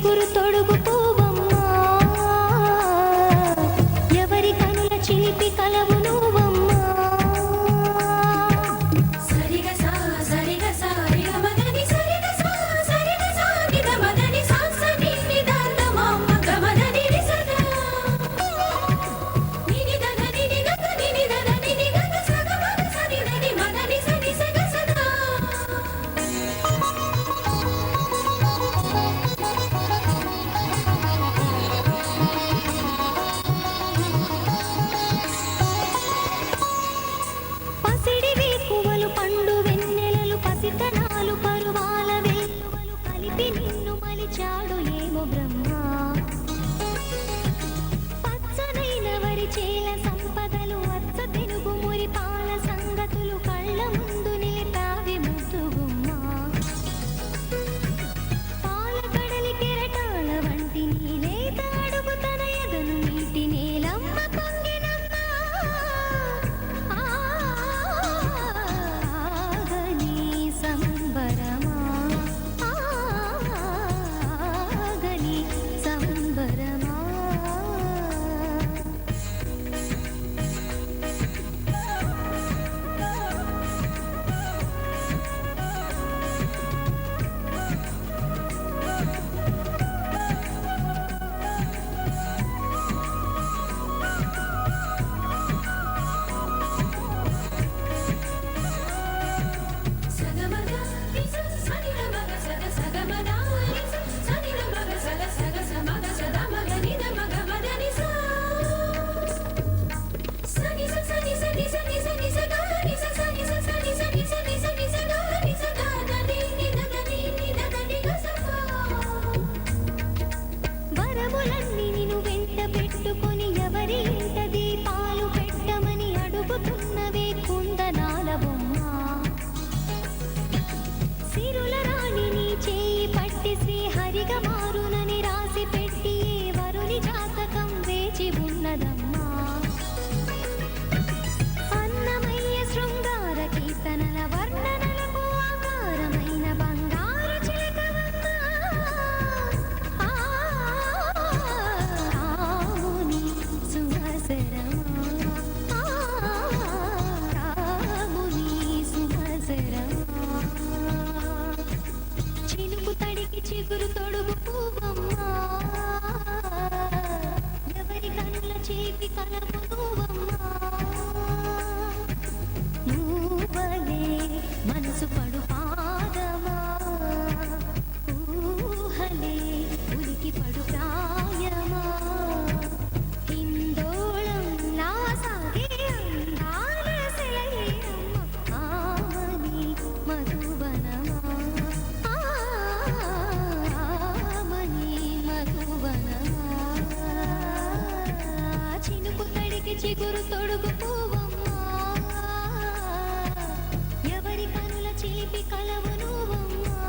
చిగురు తొడుగు పువ్వమ్మా, ఎవరి కనుల చిలిపి కలవు నువ్వమ్మా. చిగురు తొడుగు పువ్వమ్మా, ఎవరి కనుల చేపి కలవు నువ్వమ్మా. నువ్వలే మనసు పడు పాదమా, ఊహలే ఉలికి పడు ప్రాయమా. హిందోళం నా సాగే అందాల సెలయేరమ్మ, ఆమని మధువనమా. చిగురు తొడుగు పువ్వమ్మా, ఎవరి కనుల చిలిపి కలవు నువ్వమ్మా.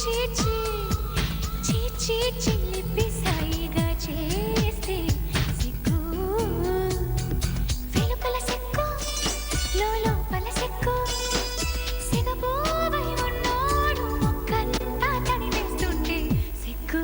చీ చీ చీ చీ చిలిపి సైగా చేస్తే సిగ్గు వెలుపల సిగ్గు లోపల సిగ్గు సిగబోవై ఉన్నాడు మొక్కంతా తడివేస్తుంటే సిగ్గు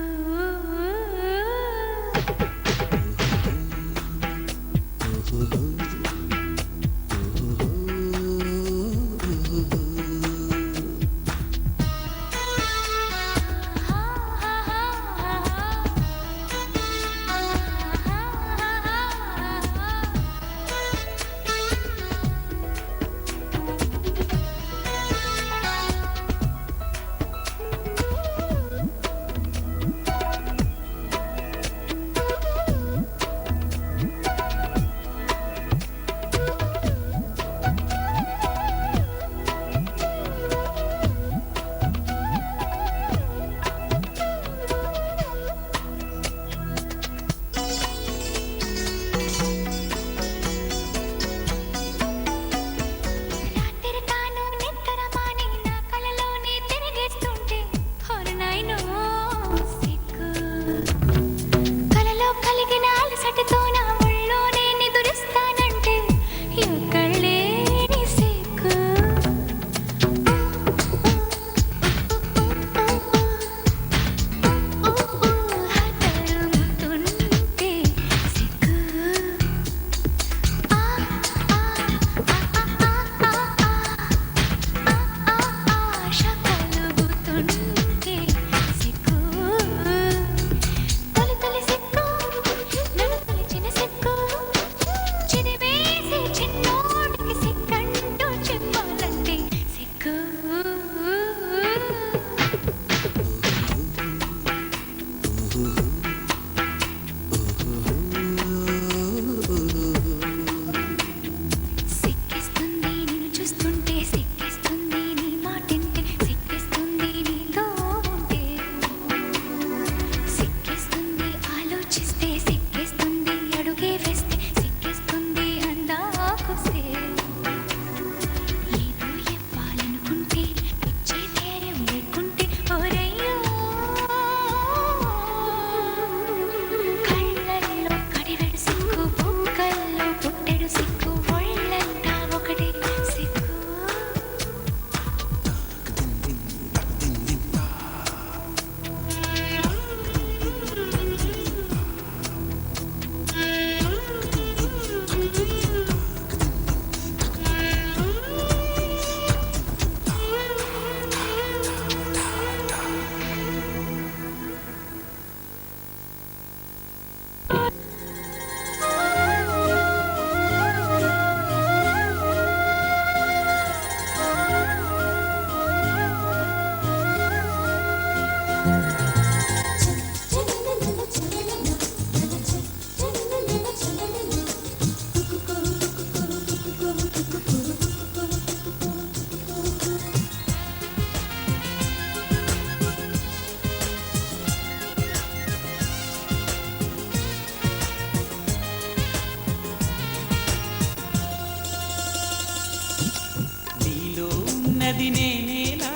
ఉన్నది నేనేనా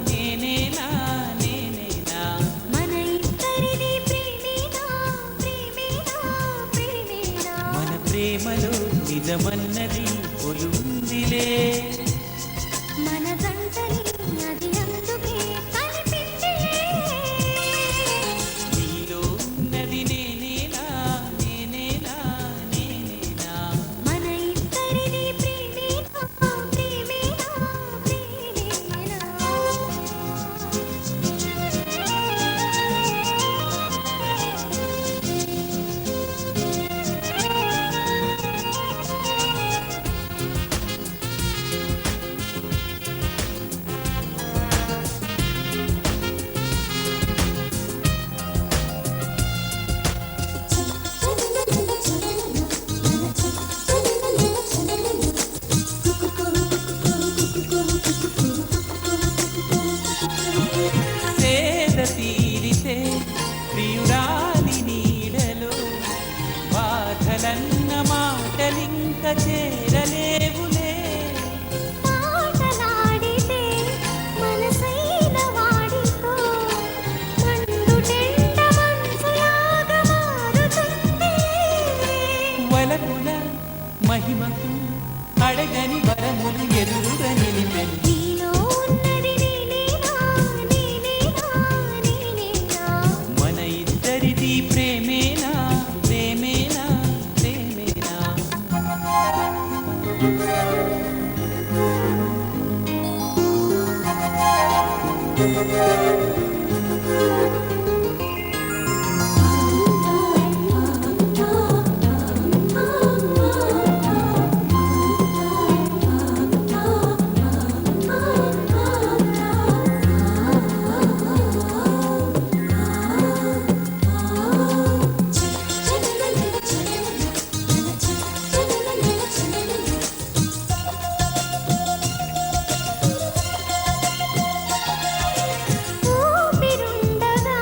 నేనేనా నేనేనా మన ఇద్దరిది ప్రేమేనా ప్రేమేనా ప్రేమేనా మన ప్రేమలో నిజమన్నది పొలుందిలే మన జంటని అది అందుకే కనిపించలే నీలో ఉన్నది నేనేనా నేనేనా నేనేనా మన ఇద్దరిది ప్రేమేనా ప్రేమేనా ప్రేమేనా ఊపిరుండగా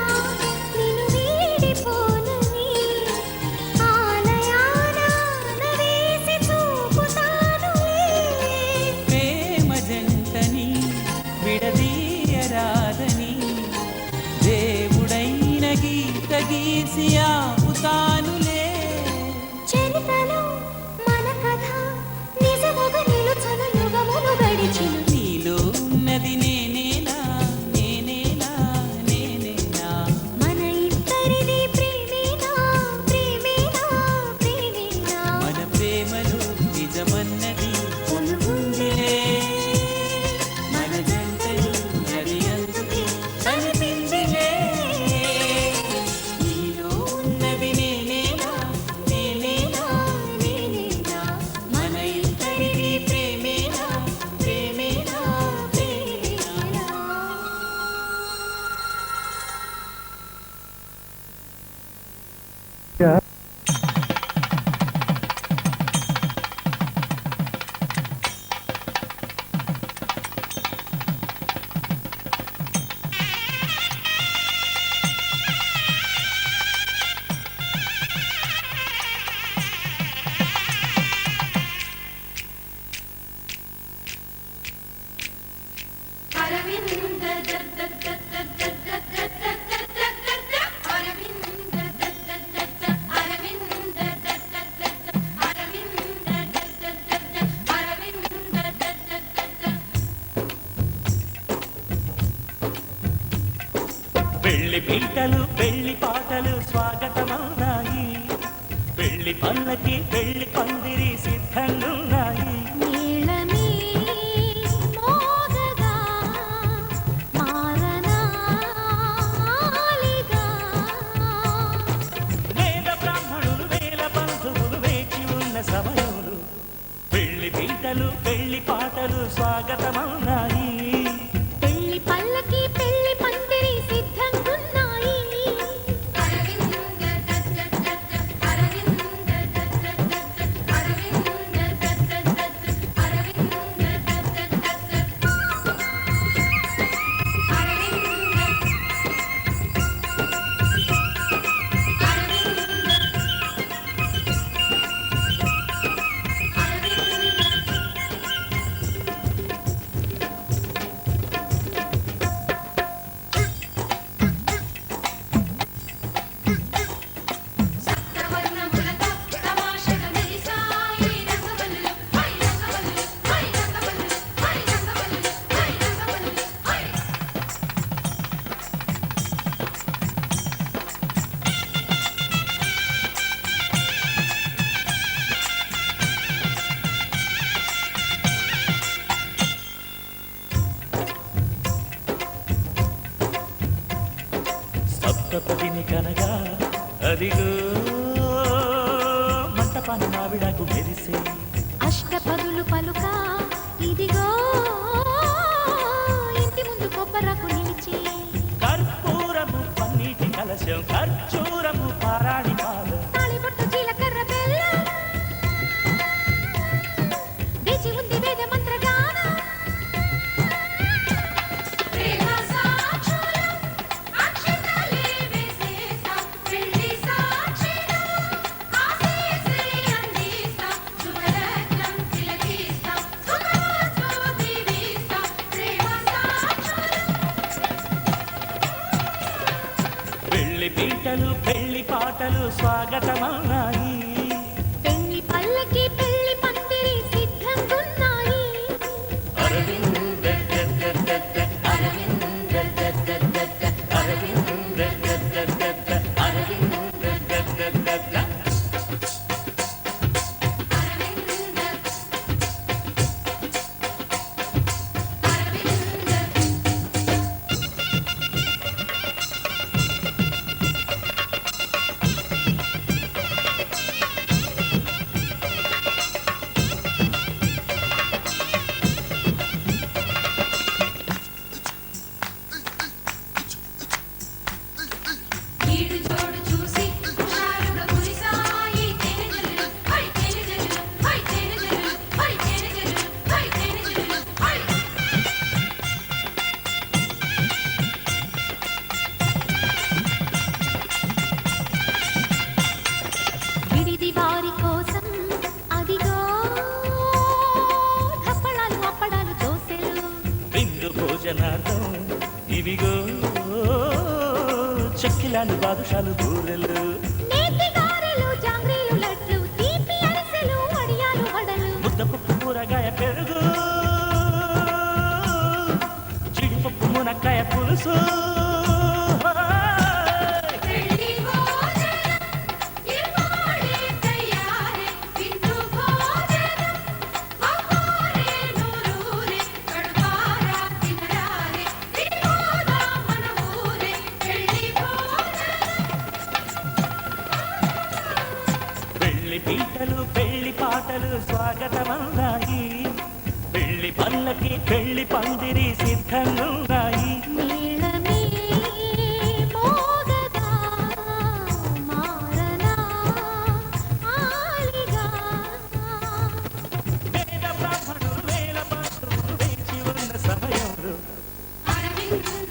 నిన్ను వీడిపోనని ఆలయాన నవేసి చూపుతానులే. ప్రేమ జంటని విడదీయరాదని దేవుడైన గీత గీసి ఆపుతానులే. చరితలో మన కథ నిజముగా నిలుచును యుగములు గడిచిను. నీలో ఉన్నది నేనేనా నేనేనా నేనేనా మన ఇద్దరిది ప్రేమేనా ప్రేమేనా ప్రేమేనా. మన ప్రేమలో నిజమన్నది కొలువుందిలే. మన జంటలు అది అందుకే కనిపిందిలే. నీలో ఉన్నది నేనేనా నేనేనా నేనేనా మన ఇద్దరిది ప్రేమేనా ప్రేమేనా ప్రేమేనా. పెళ్లి పీటలు పెళ్లి పాటలు స్వాగతమవునాయి. పెళ్లి పల్లకి పెళ్లి పందిరి సిద్ధంగున్నాయి. నీళమే మోగగా మారనాలిగా. వేద బ్రాహ్మణులు వేల బంధువులు వేచి ఉన్న సమయంలో పెళ్లి పీటలు పెళ్లి పాటలు స్వాగతమవునాయి. పెళ్లి పల్లకి పెళ్లి పందిరి సిద్ధంగున్నాయి. సప్తపదిని కనగా అదిగో మంటపాన మావిడాకు మెరిసే. అష్టపదులు పలుక ఇదిగో ఇంటి ముందు కొబ్బరకు నిలిచి. కర్పూరము పన్నీటి కలశం ఖర్జూరము పారాణి పాదం. తాళిబొట్టు జీలకర్ర బెల్లం వేచి ఉంది వేద మంత్రగానం. ప్రేమ సాక్షులం అక్షతలే వేసేస్తాం. పెళ్లి సాక్షిగా ఆశీస్సులే అందిస్తాం. శుభరత్నం తిలకిస్తాం. శుభమస్తు దీవిస్తాం. ప్రేమ సాక్షులం. పెళ్లి పీటలు పెళ్లి పాటలు స్వాగతమవునాయి. పెళ్లి పల్లకి పెళ్లి పందిరి సిద్ధంగున్నాయి. అరవింద ఇవిగో చెక్కిలాలు బాదుషాలు బూరెలు నేతి గారెలు జాంగ్రీలు లడ్లు తీపి అరిసెలు వడియాలు వడలు ముద్దపప్పు కూరగాయ పెరుగు జీడిపప్పు మునక్కాయ పులుసు పెళ్లి భోజనం ఇవాళే తయారే విందు భోజనం అవ్వారే నూరూరే కడుపారా తినరారే వినోదా మన ఊరే పెళ్లి భోజనం పెళ్లి పీటలు పెళ్లి పాటలు స్వాగతమన్నాయి పెళ్లి పల్లకి పెళ్లి పందిరి సిద్ధంగున్నాయి మేళమే మోగదా మారనా ఆలిగా వేద బ్రాహ్మణులు వేల బంధువులు వేచి ఉన్న సమయంలో అరవిందుల